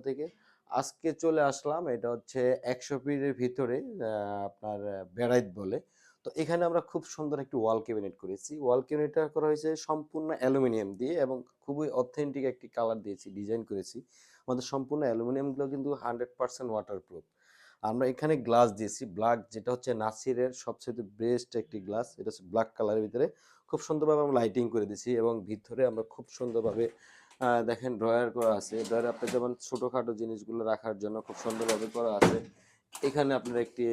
থেকে। আজকে চলে আসলাম, এটা হচ্ছে ১০০ ফিটের ভিতরে আপনার বেড়াইত বলে। তো এখানে আমরা খুব সুন্দর একটি ওয়াল ক্যাবিনেট করেছি। ওয়াল ক্যাবিনেটটা করা হয়েছে সম্পূর্ণ অ্যালুমিনিয়াম দিয়ে এবং খুবই অথেন্টিক একটি কালার দিয়েছি, ডিজাইন করেছি। আমাদের সম্পূর্ণ অ্যালুমিনিয়ামগুলো কিন্তু 100% ওয়াটারপ্রুফ। আমরা এখানে গ্লাস দিয়েছি, ব্ল্যাক, যেটা হচ্ছে নাসিরের সবচেয়ে বেস্ট একটি গ্লাস। এটা হচ্ছে ব্ল্যাক কালারের ভিতরে খুব সুন্দরভাবে আমরা লাইটিং করে দিছি এবং ভিতরে আমরা খুব সুন্দরভাবে দেখেন ড্রয়ার করা আছে। ড্রয়ারে আপনার যেমন ছোটোখাটো জিনিসগুলো রাখার জন্য খুব সুন্দরভাবে করা আছে। এখানে আপনার একটি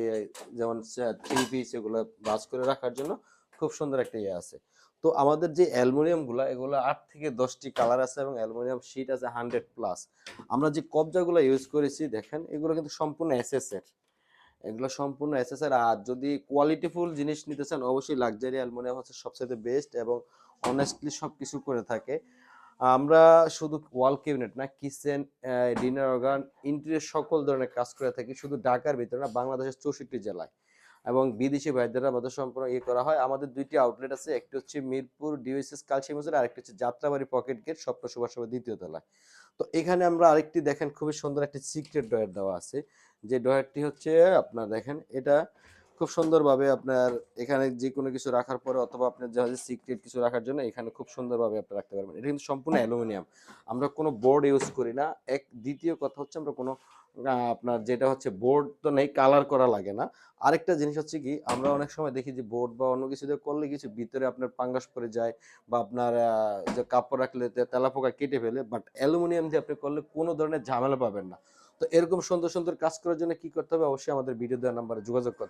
যেমন থ্রি পিস এগুলো ভাঁজ করে রাখার জন্য খুব সুন্দর একটা ইয়ে আছে। তো আমাদের যে অ্যালুমিনিয়ামগুলা, এগুলো ৮ থেকে ১০টি কালার আছে এবং অ্যালুমিনিয়াম শীট আছে 100+। আমরা যে কব্জাগুলো ইউজ করেছি দেখেন, এগুলো কিন্তু সম্পূর্ণ এসএস এর। এগুলো সম্পূর্ণ এসএস এর। আর যদি কোয়ালিটিফুল জিনিস নিতে চান, অবশ্যই লাক্সারি অ্যালুমিনিয়াম হচ্ছে সবচেয়ে বেস্ট এবং অনেস্টলি সবকিছু করে থাকে। আমরা শুধু ওয়াল ক্যাবিনেট না, কিচেন, ডিনার অর্গান, ইন্টেরিয়র সকল ধরনের কাজ করে থাকি, শুধু ঢাকার ভিতরে না, বাংলাদেশের 64 জেলায়। এবং বিদেশি ভাইদেরও আমাদের সম্পূর্ণ ইয়ে করা হয়। আমাদের ২টি আউটলেট আছে, একটি হচ্ছে মিরপুর ডিওএসএস কালশী মজুর, আরেকটি হচ্ছে যাত্রাবাড়ি পকেট গেট স্বপ্ন সুভাষ সভা ২য় তলায়। তো এখানে আমরা আরেকটি দেখেন খুবই সুন্দর একটি সিক্রেট ড্রয়ার দেওয়া আছে। যে ড্রয়ারটি হচ্ছে আপনার দেখেন, এটা খুব সুন্দরভাবে আপনার এখানে যেকোনো কিছু রাখার পরে অথবা আপনার জাহাজে সিক্রেট কিছু রাখার জন্য এখানে খুব সুন্দরভাবে আপনি রাখতে পারবেন। এটা কিন্তু সম্পূর্ণ অ্যালুমিনিয়াম। আমরা কোনো বোর্ড ইউজ করি না। দ্বিতীয় কথা হচ্ছে আমরা কোনো আপনার যেটা হচ্ছে বোর্ড তো নেই, কালার করা লাগে না। আরেকটা জিনিস হচ্ছে কি, আমরা অনেক সময় দেখি যে বোর্ড বা অন্য কিছু দিয়ে করলে কিছু ভিতরে আপনার পাঙ্গাস পড়ে যায় বা আপনার যে কাপড় রাখলে তেলাপোকা কেটে ফেলে। বাট অ্যালুমিনিয়াম দিয়ে আপনি করলে কোনো ধরনের ঝামেলা পাবেন না। তো এরকম সুন্দর সুন্দর কাজ করার জন্য কি করতে হবে, অবশ্যই আমাদের ভিডিও দেওয়ার নাম্বারে যোগাযোগ করতে হবে।